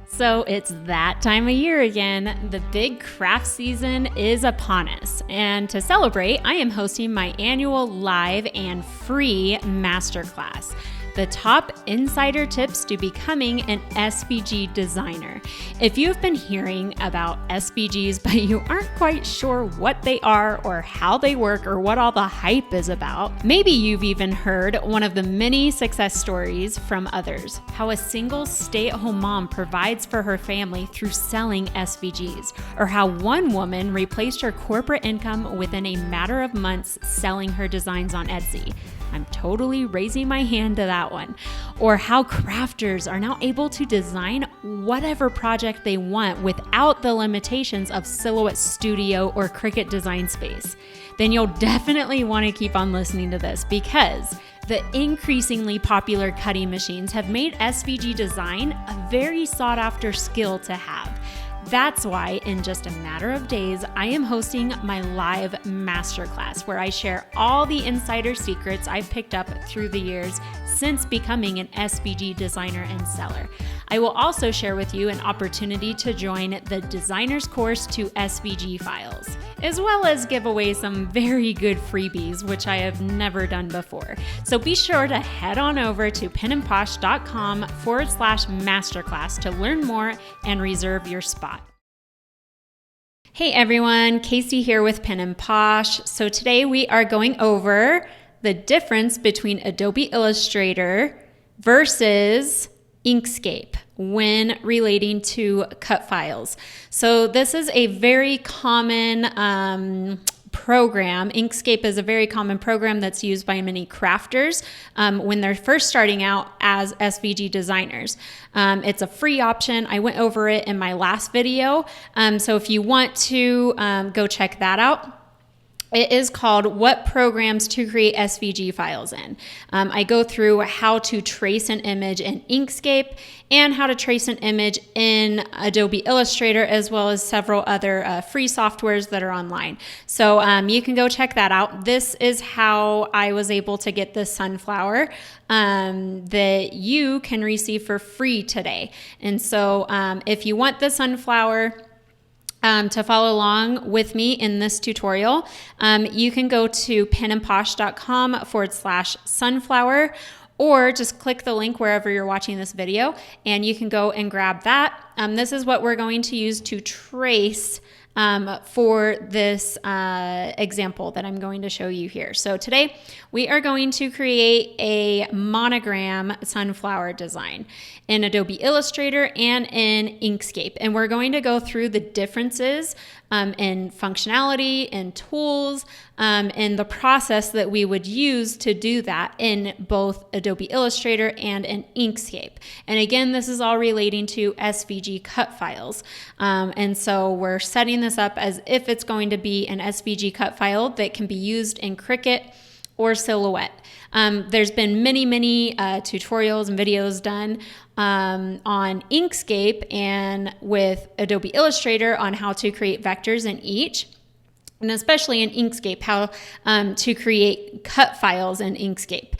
So it's that time of year again. The big craft season is upon us. And to celebrate, I am hosting my annual live and free masterclass. The top insider tips to becoming an SVG designer. If you've been hearing about SVGs, but you aren't quite sure what they are or how they work or what all the hype is about, maybe you've even heard one of the many success stories from others, how a single stay-at-home mom provides for her family through selling SVGs, or how one woman replaced her corporate income within a matter of months selling her designs on Etsy. I'm totally raising my hand to that one. Or how crafters are now able to design whatever project they want without the limitations of Silhouette Studio or Cricut Design Space. Then you'll definitely want to keep on listening to this, because the increasingly popular cutting machines have made SVG design a very sought after skill to have. That's why in just a matter of days, I am hosting my live masterclass where I share all the insider secrets I've picked up through the years since becoming an SVG designer and seller. I will also share with you an opportunity to join the designer's course to SVG files, as well as give away some very good freebies, which I have never done before. So be sure to head on over to pinandposh.com/masterclass to learn more and reserve your spot. Hey everyone, Casey here with Pin and Posh. So today we are going over the difference between Adobe Illustrator versus Inkscape when relating to cut files. So this is a very common program. Inkscape is a very common program that's used by many crafters when they're first starting out as SVG designers. It's a free option. I went over it in my last video. So if you want to go check that out. It is called What Programs to Create SVG Files In. I go through how to trace an image in Inkscape and how to trace an image in Adobe Illustrator, as well as several other free softwares that are online. So you can go check that out. This is how I was able to get this sunflower that you can receive for free today. And so if you want the sunflower, to follow along with me in this tutorial, you can go to pinandposh.com/sunflower, or just click the link wherever you're watching this video and you can go and grab that. This is what we're going to use to trace for this example that I'm going to show you here. So today we are going to create a monogram sunflower design in Adobe Illustrator and in Inkscape. And we're going to go through the differences in functionality and tools and the process that we would use to do that in both Adobe Illustrator and in Inkscape. And again, this is all relating to SVG cut files. And so we're setting this up as if it's going to be an SVG cut file that can be used in Cricut or Silhouette. There's been many tutorials and videos done on Inkscape and with Adobe Illustrator on how to create vectors in each, and especially in Inkscape, how to create cut files in Inkscape.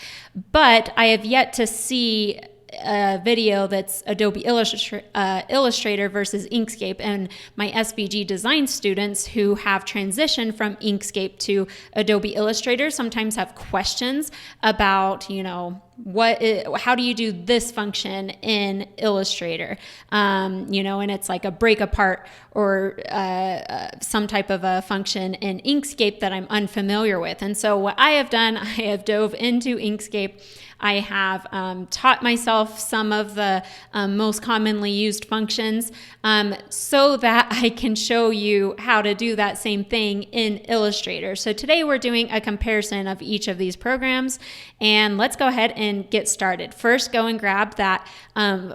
But I have yet to see a video that's Adobe Illustrator versus Inkscape, and my SVG design students who have transitioned from Inkscape to Adobe Illustrator sometimes have questions about, how do you do this function in Illustrator? And it's like a break apart or some type of a function in Inkscape that I'm unfamiliar with. And so what I have done, I have dove into Inkscape. I have taught myself some of the most commonly used functions so that I can show you how to do that same thing in Illustrator. So today we're doing a comparison of each of these programs, and let's go ahead and get started. First, go and grab that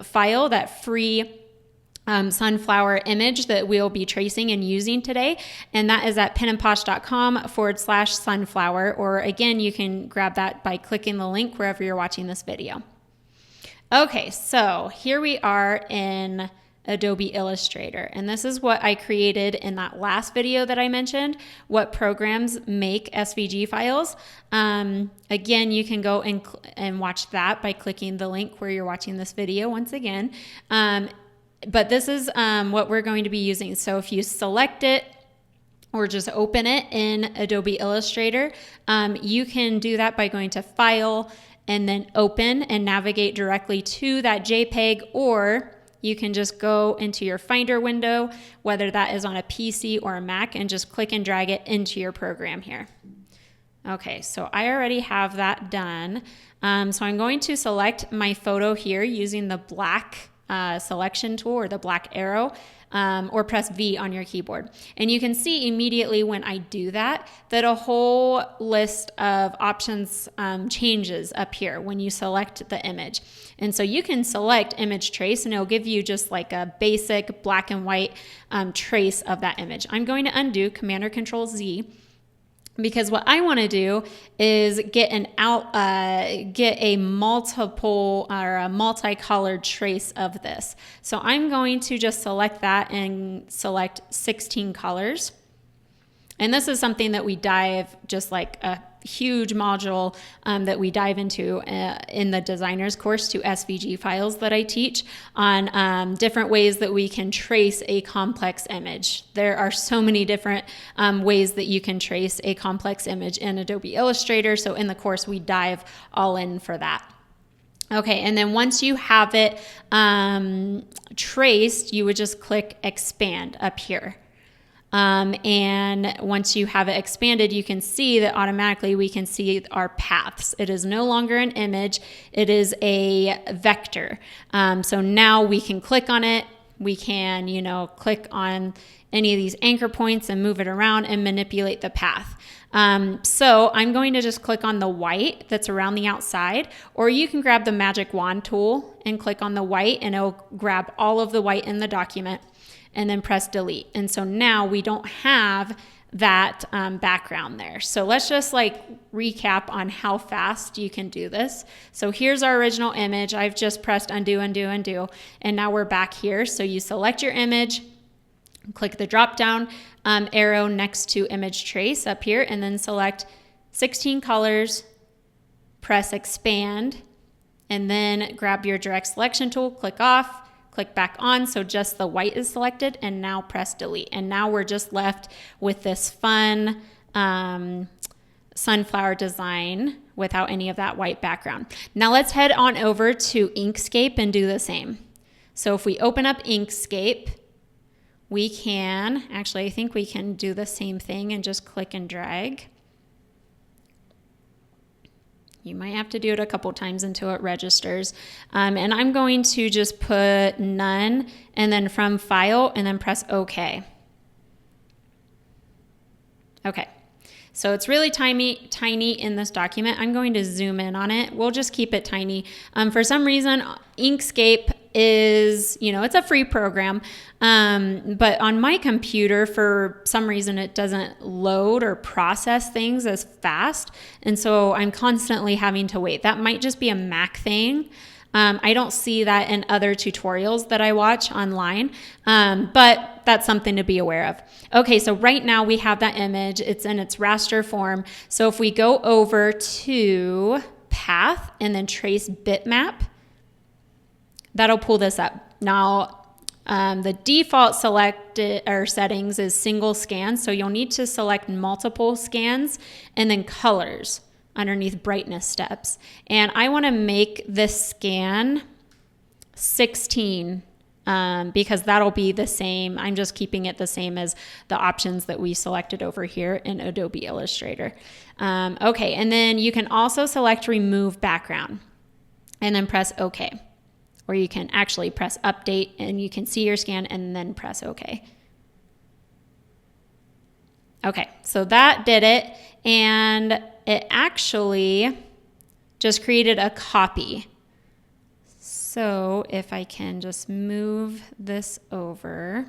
file, that free sunflower image that we'll be tracing and using today. And that is at pinandposh.com/sunflower. Or again, you can grab that by clicking the link wherever you're watching this video. Okay, so here we are in Adobe Illustrator. And this is what I created in that last video that I mentioned, what programs make SVG files. Again, you can go and watch that by clicking the link where you're watching this video once again. But this is what we're going to be using. So if you select it or just open it in Adobe Illustrator, you can do that by going to File and then Open and navigate directly to that JPEG, or you can just go into your Finder window, whether that is on a PC or a Mac, and just click and drag it into your program here. Okay, so I already have that done. So I'm going to select my photo here using the black selection tool or the black arrow, or press V on your keyboard. And you can see immediately when I do that, that a whole list of options changes up here when you select the image. And so you can select image trace and it'll give you just like a basic black and white trace of that image. I'm going to undo Command or Control Z, because what I want to do is get a multiple or a multicolored trace of this. So I'm going to just select that and select 16 colors. And this is something that we dive, just like a huge module that we dive into in the designer's course to SVG files that I teach on different ways that we can trace a complex image. There are so many different ways that you can trace a complex image in Adobe Illustrator. So in the course, we dive all in for that. Okay, and then once you have it traced, you would just click Expand up here. And once you have it expanded, you can see that automatically we can see our paths. It is no longer an image, it is a vector. So now we can click on it. We can, click on any of these anchor points and move it around and manipulate the path. So I'm going to just click on the white that's around the outside, or you can grab the magic wand tool and click on the white and it'll grab all of the white in the document, and then press delete. And so now we don't have that background there. So let's just recap on how fast you can do this. So here's our original image. I've just pressed undo, undo, undo, and now we're back here. So you select your image, click the drop down arrow next to image trace up here, and then select 16 colors, press expand, and then grab your direct selection tool, click off, click back on, so just the white is selected, and now press delete. And now we're just left with this fun sunflower design without any of that white background. Now let's head on over to Inkscape and do the same. So if we open up Inkscape, we can, actually I think we can do the same thing and just click and drag. You might have to do it a couple times until it registers. And I'm going to just put none and then from file and then press OK. Okay, so it's really tiny in this document. I'm going to zoom in on it. We'll just keep it tiny. For some reason, Inkscape is, it's a free program, but on my computer, for some reason, it doesn't load or process things as fast. And so I'm constantly having to wait. That might just be a Mac thing. I don't see that in other tutorials that I watch online, but that's something to be aware of. Okay, so right now we have that image. It's in its raster form. So if we go over to Path and then Trace Bitmap, that'll pull this up. Now, the default settings is single scan, so you'll need to select multiple scans and then colors underneath brightness steps. And I want to make this scan 16 because that'll be the same. I'm just keeping it the same as the options that we selected over here in Adobe Illustrator. Okay, and then you can also select remove background and then press OK. Or you can actually press update and you can see your scan and then press OK. Okay, so that did it, and it actually just created a copy. So if I can just move this over.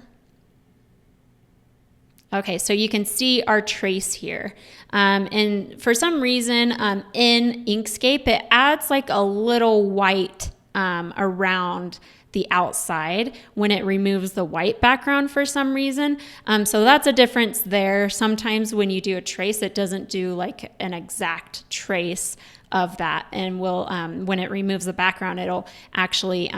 Okay, so you can see our trace here. And for some reason in Inkscape, it adds like a little white around the outside when it removes the white background for some reason. So that's a difference there. Sometimes when you do a trace, it doesn't do like an exact trace of that. And will when it removes the background, it'll actually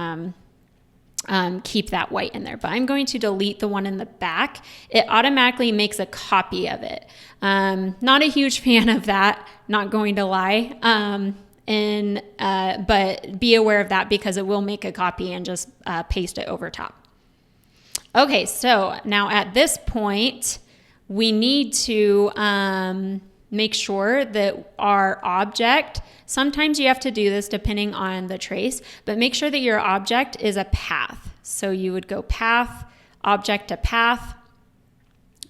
keep that white in there. But I'm going to delete the one in the back. It automatically makes a copy of it. Not a huge fan of that, not going to lie. But be aware of that because it will make a copy and just paste it over top. Okay, so now at this point, we need to make sure that our object, sometimes you have to do this depending on the trace, but make sure that your object is a path. So you would go path, object to path,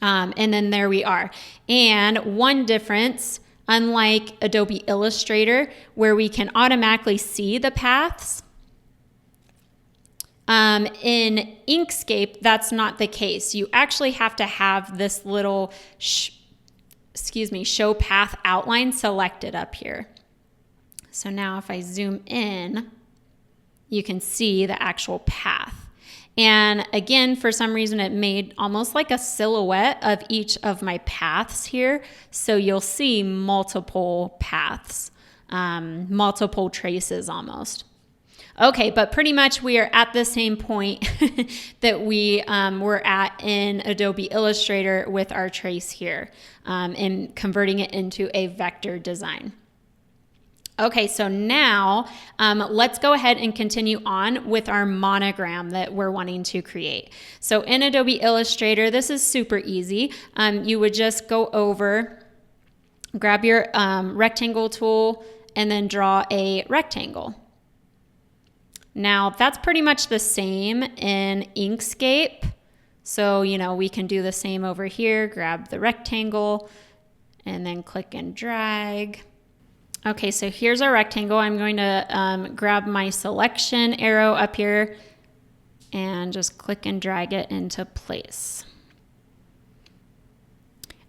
and then there we are. And one difference, unlike Adobe Illustrator, where we can automatically see the paths, in Inkscape, that's not the case. You actually have to have this little show path outline selected up here. So now if I zoom in, you can see the actual path. And again, for some reason, it made almost like a silhouette of each of my paths here. So you'll see multiple paths, multiple traces almost. Okay, but pretty much we are at the same point that we were at in Adobe Illustrator with our trace here and converting it into a vector design. Okay, so now let's go ahead and continue on with our monogram that we're wanting to create. So in Adobe Illustrator, this is super easy. You would just go over, grab your rectangle tool, and then draw a rectangle. Now that's pretty much the same in Inkscape. So, we can do the same over here, grab the rectangle and then click and drag. Okay, so here's our rectangle. I'm going to grab my selection arrow up here and just click and drag it into place.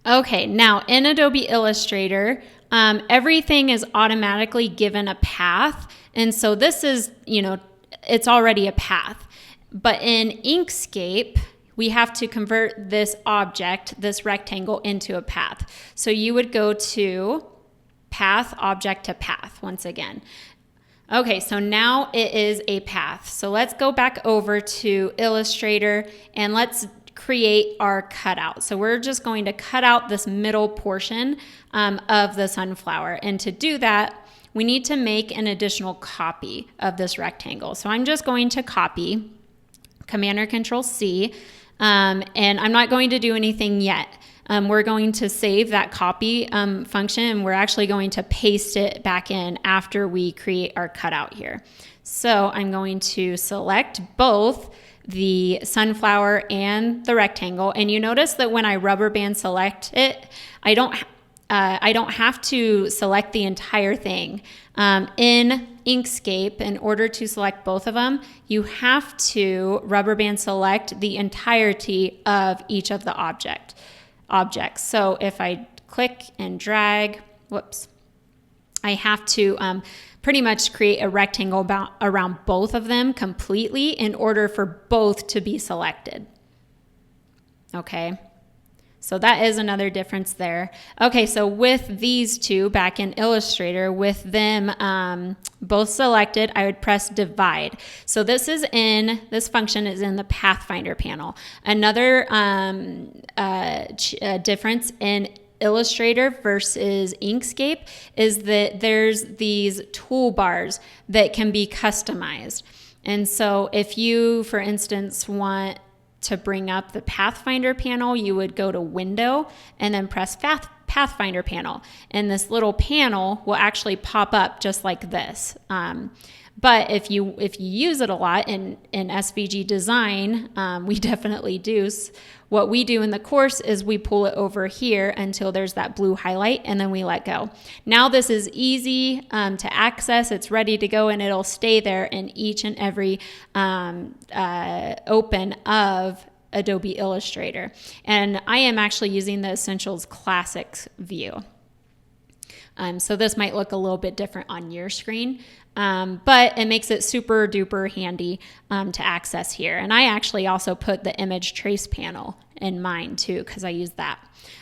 Okay, now in Adobe Illustrator, everything is automatically given a path. And so this is, it's already a path. But in Inkscape, we have to convert this object, this rectangle, into a path. So you would go to path, object to path once again. Okay, so now it is a path. So let's go back over to Illustrator and let's create our cutout. So we're just going to cut out this middle portion of the sunflower. And to do that, we need to make an additional copy of this rectangle. So I'm just going to copy, Command or Control C, and I'm not going to do anything yet. We're going to save that copy function, and we're actually going to paste it back in after we create our cutout here. So I'm going to select both the sunflower and the rectangle, and you notice that when I rubber band select it, I don't have to select the entire thing. In Inkscape, in order to select both of them, you have to rubber band select the entirety of each of the objects. So if I click and drag, I have to pretty much create a rectangle around both of them completely in order for both to be selected. Okay. So that is another difference there. Okay, so with these two back in Illustrator, with them both selected, I would press divide. So this function is in the Pathfinder panel. Another difference in Illustrator versus Inkscape is that there's these toolbars that can be customized. And so if you, for instance, want to bring up the Pathfinder panel, you would go to Window and then press Pathfinder panel. And this little panel will actually pop up just like this. But if you use it a lot in SVG design, we definitely do. What we do in the course is we pull it over here until there's that blue highlight, and then we let go. Now this is easy to access. It's ready to go, and it'll stay there in each and every open of Adobe Illustrator. And I am actually using the Essentials Classics view. So this might look a little bit different on your screen, but it makes it super duper handy to access here. And I actually also put the image trace panel in mine too, because I use that.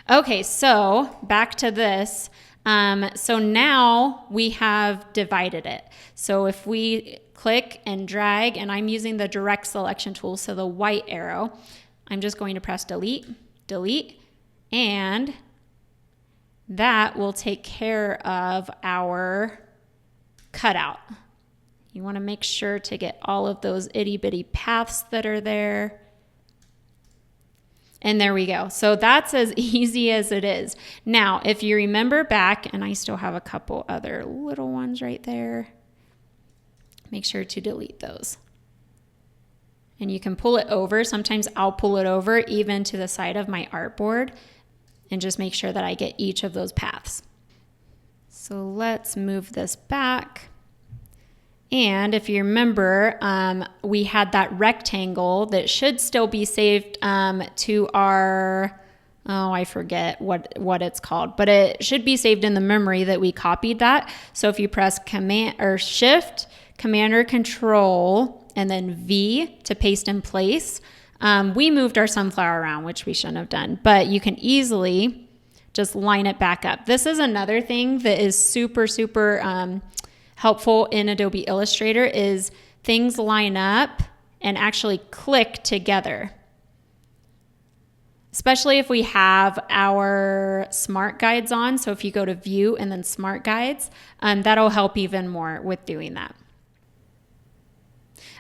Okay, so back to this. So now we have divided it. So if we click and drag, and I'm using the direct selection tool, so the white arrow, I'm just going to press delete, delete, and that will take care of our cutout. You want to make sure to get all of those itty bitty paths that are there. And there we go. So that's as easy as it is. Now, if you remember back, and I still have a couple other little ones right there, make sure to delete those. And you can pull it over. Sometimes I'll pull it over even to the side of my artboard and just make sure that I get each of those paths. So let's move this back. And if you remember, we had that rectangle that should still be saved to our, I forget what it's called, but it should be saved in the memory that we copied that. So if you press Command or Shift, Command or Control, and then V to paste in place, we moved our sunflower around, which we shouldn't have done, but you can easily just line it back up. This is another thing that is super, super helpful in Adobe Illustrator is things line up and actually click together. Especially if we have our smart guides on. So if you go to View and then Smart Guides, that'll help even more with doing that.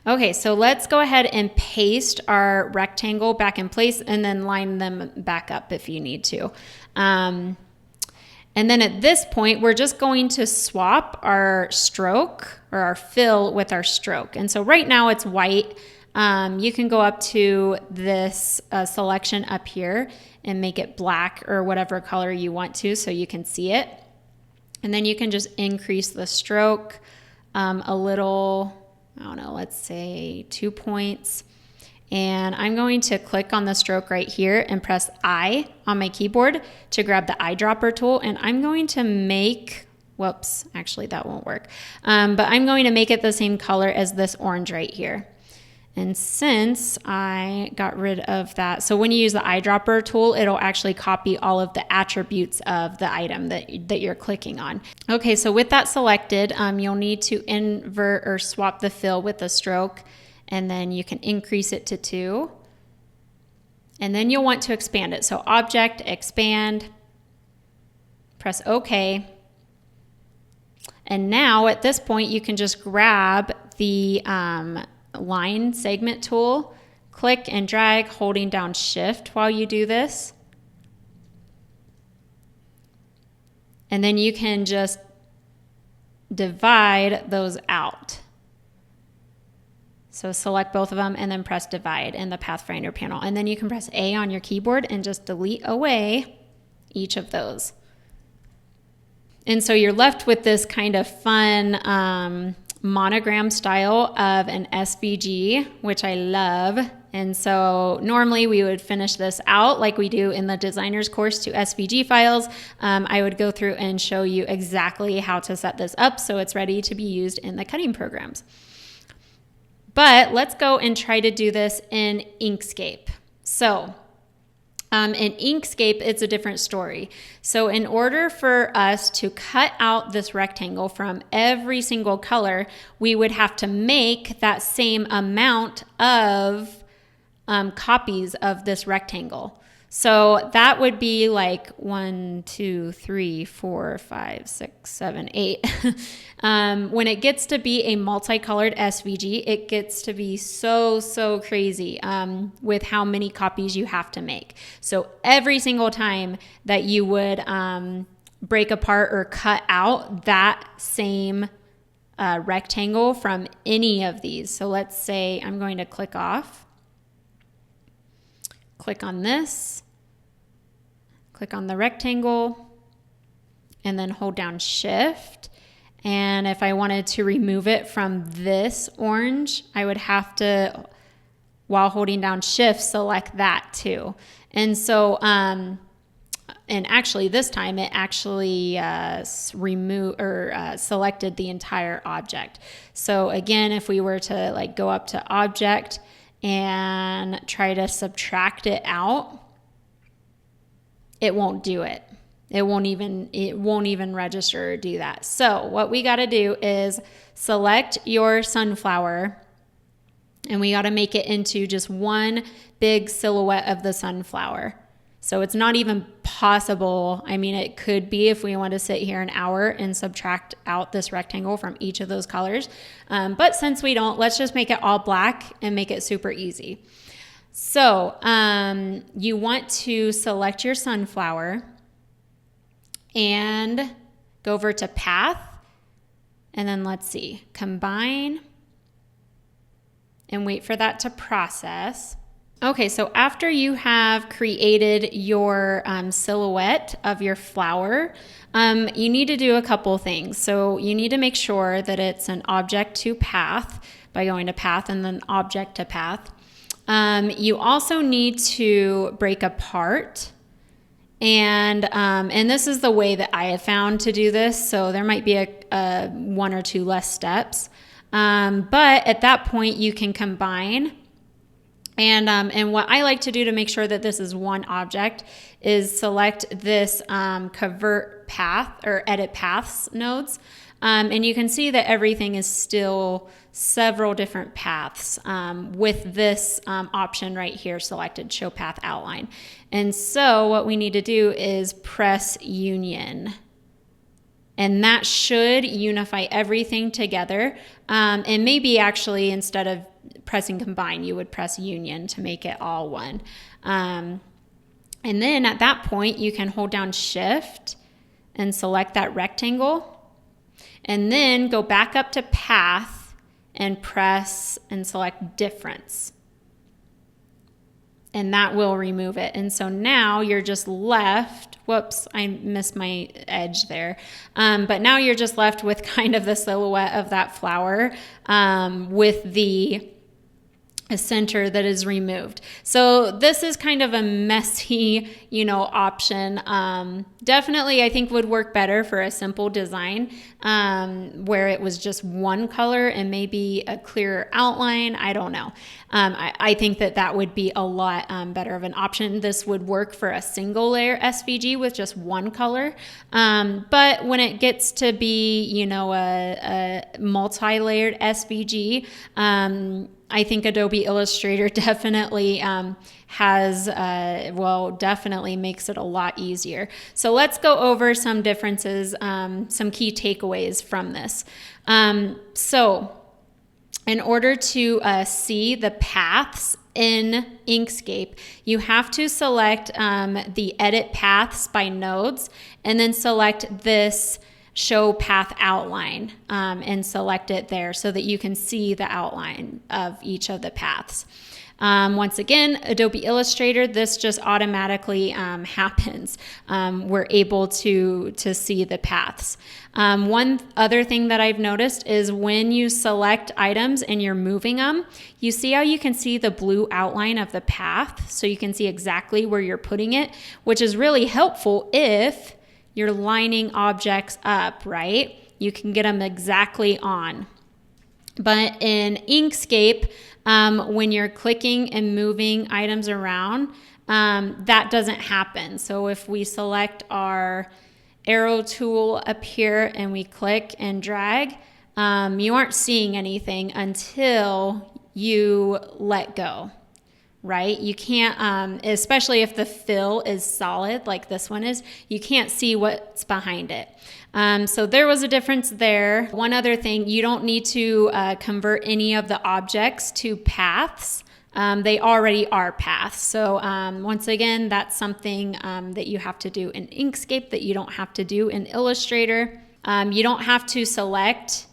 Okay, so let's go ahead and paste our rectangle back in place and then line them back up if you need to. And then at this point, we're just going to swap our stroke or our fill with our stroke. And so right now it's white. You can go up to this selection up here and make it black or whatever color you want to so you can see it. And then you can just increase the stroke a little, I don't know, let's say 2 points. And I'm going to click on the stroke right here and press I on my keyboard to grab the eyedropper tool. And I'm going to make, whoops, actually that won't work. But I'm going to make it the same color as this orange right here. And since I got rid of that, so when you use the eyedropper tool, it'll actually copy all of the attributes of the item that you're clicking on. Okay, so with that selected, you'll need to invert or swap the fill with the stroke. And then you can increase it to 2. And then you'll want to expand it. So Object, Expand, press OK. And now at this point, you can just grab the line segment tool, click and drag, holding down Shift while you do this. And then you can just divide those out. So select both of them and then press divide in the Pathfinder panel. And then you can press A on your keyboard and just delete away each of those. And so you're left with this kind of fun monogram style of an SVG, which I love. And so normally we would finish this out like we do in the designer's course to SVG files. I would go through and show you exactly how to set this up so it's ready to be used in the cutting programs. But let's go and try to do this in Inkscape. So in Inkscape, it's a different story. So in order for us to cut out this rectangle from every single color, we would have to make that same amount of copies of this rectangle. So that would be like 1, 2, 3, 4, 5, 6, 7, 8. When it gets to be a multicolored SVG, it gets to be so crazy with how many copies you have to make. So every single time that you would break apart or cut out that same rectangle from any of these. So let's say I'm going to click off. Click on this, click on the rectangle, and then hold down Shift. And if I wanted to remove it from this orange, I would have to, while holding down Shift, select that too. And so, and actually this time it actually selected the entire object. So again, if we were to like go up to Object and try to subtract it out, it won't do it. it won't even register or do that. So what we got to do is select your sunflower, and we got to make it into just one big silhouette of the sunflower. So it's not even possible. I mean, it could be if we want to sit here an hour and subtract out this rectangle from each of those colors. But since we don't, let's just make it all black and make it super easy. So you want to select your sunflower and go over to Path. And then let's see, Combine, and wait for that to process. Okay, so after you have created your silhouette of your flower, you need to do a couple things. So you need to make sure that it's an object to path by going to Path and then Object to Path. You also need to break apart. And this is the way that I have found to do this. So there might be a one or two less steps. But at that point you can combine. And what I like to do to make sure that this is one object is select this Convert Path or Edit Paths nodes. And you can see that everything is still several different paths with this option right here selected, Show Path Outline. And so what we need to do is press Union. And that should unify everything together. And maybe actually instead of pressing Combine, you would press Union to make it all one. And then at that point, you can hold down Shift and select that rectangle. And then go back up to Path and press and select Difference. And that will remove it. And so now you're just left, whoops, I missed my edge there. But now you're just left with kind of the silhouette of that flower with the center that is removed. So this is kind of a messy, option. Definitely I think would work better for a simple design where it was just one color and maybe a clearer outline. I don't know. I think that would be a lot better of an option. This would work for a single layer SVG with just one color. But when it gets to be, a multi-layered SVG, I think Adobe Illustrator definitely definitely makes it a lot easier. So let's go over some differences, some key takeaways from this. So in order to see the paths in Inkscape, you have to select the Edit Paths by Nodes and then select this Show Path Outline and select it there so that you can see the outline of each of the paths. Once again, Adobe Illustrator, this just automatically happens. We're able to see the paths. One other thing that I've noticed is when you select items and you're moving them, you see how you can see the blue outline of the path, so you can see exactly where you're putting it, which is really helpful if you're lining objects up, right? You can get them exactly on. But in Inkscape, when you're clicking and moving items around, that doesn't happen. So if we select our arrow tool up here and we click and drag, you aren't seeing anything until you let go. Right? You can't, especially if the fill is solid like this one is, you can't see what's behind it. So there was a difference there. One other thing, you don't need to convert any of the objects to paths. They already are paths. So once again, that's something that you have to do in Inkscape that you don't have to do in Illustrator. You don't have to select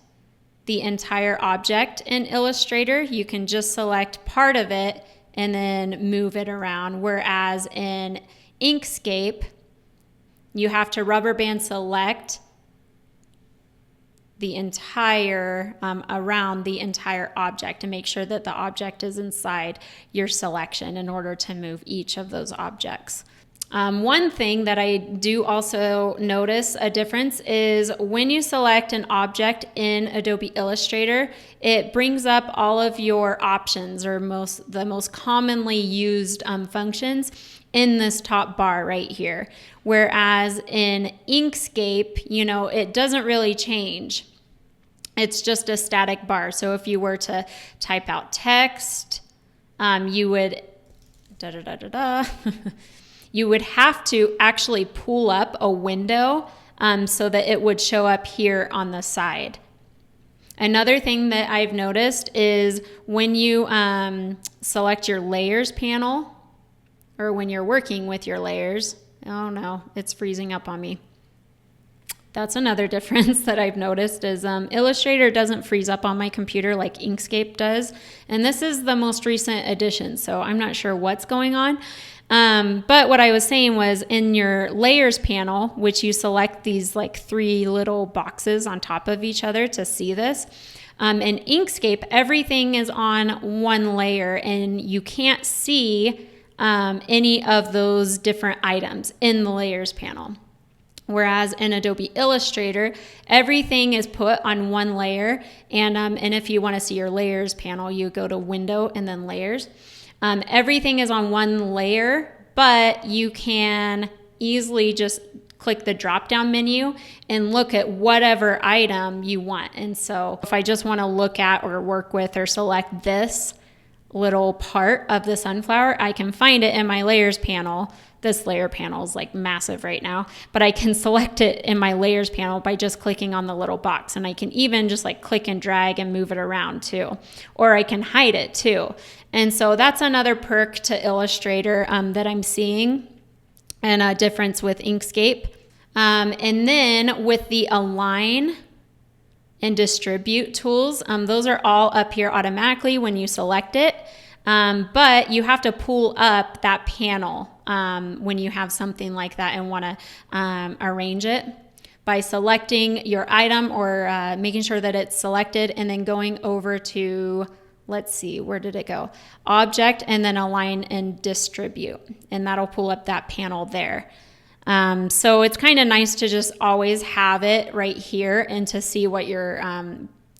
the entire object in Illustrator. You can just select part of it and then move it around. Whereas in Inkscape, you have to rubber band select the entire, around the entire object and make sure that the object is inside your selection in order to move each of those objects. One thing that I do also notice a difference is when you select an object in Adobe Illustrator, it brings up all of your options or the most commonly used functions in this top bar right here. Whereas in Inkscape, it doesn't really change. It's just a static bar. So if you were to type out text, you would you would have to actually pull up a window so that it would show up here on the side. Another thing that I've noticed is when you select your layers panel, or when you're working with your layers, oh no, it's freezing up on me. That's another difference that I've noticed is Illustrator doesn't freeze up on my computer like Inkscape does. And this is the most recent edition, so I'm not sure what's going on. But what I was saying was in your layers panel, which you select these like 3 little boxes on top of each other to see this. In Inkscape, everything is on one layer and you can't see any of those different items in the layers panel. Whereas in Adobe Illustrator, everything is put on one layer. And if you want to see your layers panel, you go to Window and then Layers. Everything is on one layer, but you can easily just click the drop-down menu and look at whatever item you want. And so if I just want to look at or work with or select this little part of the sunflower, I can find it in my layers panel. This layer panel is like massive right now, but I can select it in my layers panel by just clicking on the little box. And I can even just like click and drag and move it around too. Or I can hide it too. And so that's another perk to Illustrator that I'm seeing, and a difference with Inkscape. And then with the Align and Distribute tools, those are all up here automatically when you select it. But you have to pull up that panel when you have something like that and want to arrange it by selecting your item or making sure that it's selected and then going over to, let's see, where did it go? Object, and then Align and Distribute. And that'll pull up that panel there. So it's kind of nice to just always have it right here and to see what you're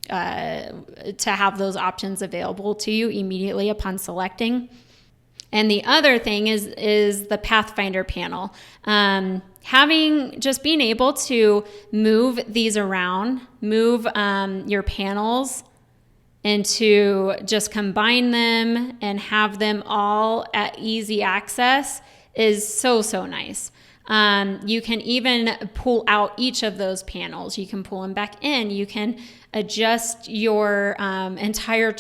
to have those options available to you immediately upon selecting. And the other thing is the Pathfinder panel. Being able to move these around, move your panels, and to just combine them and have them all at easy access is so nice. You can even pull out each of those panels. You can pull them back in. You can adjust your entire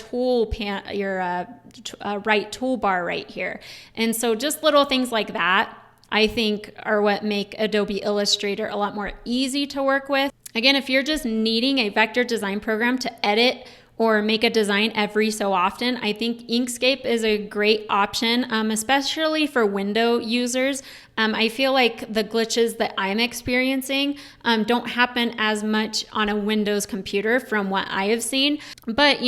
your right toolbar right here. And so just little things like that, I think, are what make Adobe Illustrator a lot more easy to work with. Again, if you're just needing a vector design program to edit or make a design every so often, I think Inkscape is a great option, especially for window users. I feel like the glitches that I'm experiencing don't happen as much on a Windows computer from what I have seen. But,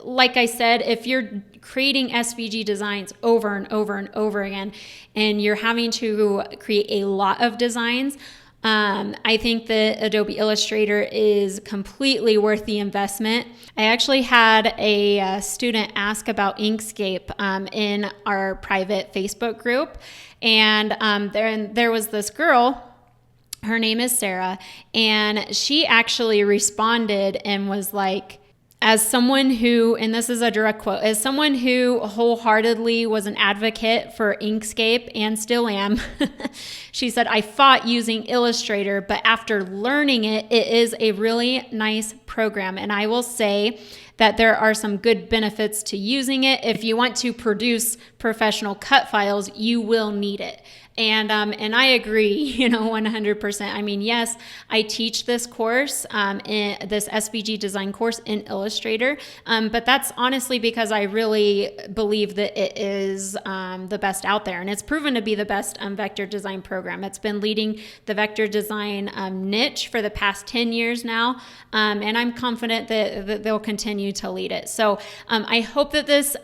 like I said, if you're creating SVG designs over and over and over again, and you're having to create a lot of designs, I think that Adobe Illustrator is completely worth the investment. I actually had a student ask about Inkscape in our private Facebook group, and there was this girl. Her name is Sarah, and she actually responded and was like, as someone who, and this is a direct quote, as someone who wholeheartedly was an advocate for Inkscape and still am, she said, I fought using Illustrator, but after learning it, it is a really nice program. And I will say that there are some good benefits to using it. If you want to produce professional cut files, you will need it. And I agree, 100%. I mean, yes, I teach this course, this SVG design course in Illustrator, but that's honestly because I really believe that it is the best out there, and it's proven to be the best vector design program. It's been leading the vector design niche for the past 10 years now, and I'm confident that they'll continue continue to lead it. So I hope that this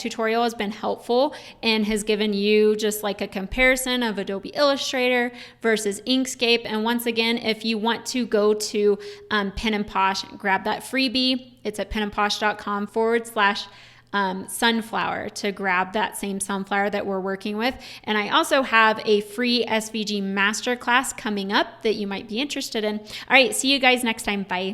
tutorial has been helpful and has given you just like a comparison of Adobe Illustrator versus Inkscape. And once again, if you want to go to Pen and Posh, grab that freebie. It's at penandposh.com/sunflower to grab that same sunflower that we're working with. And I also have a free SVG masterclass coming up that you might be interested in. All right, see you guys next time. Bye.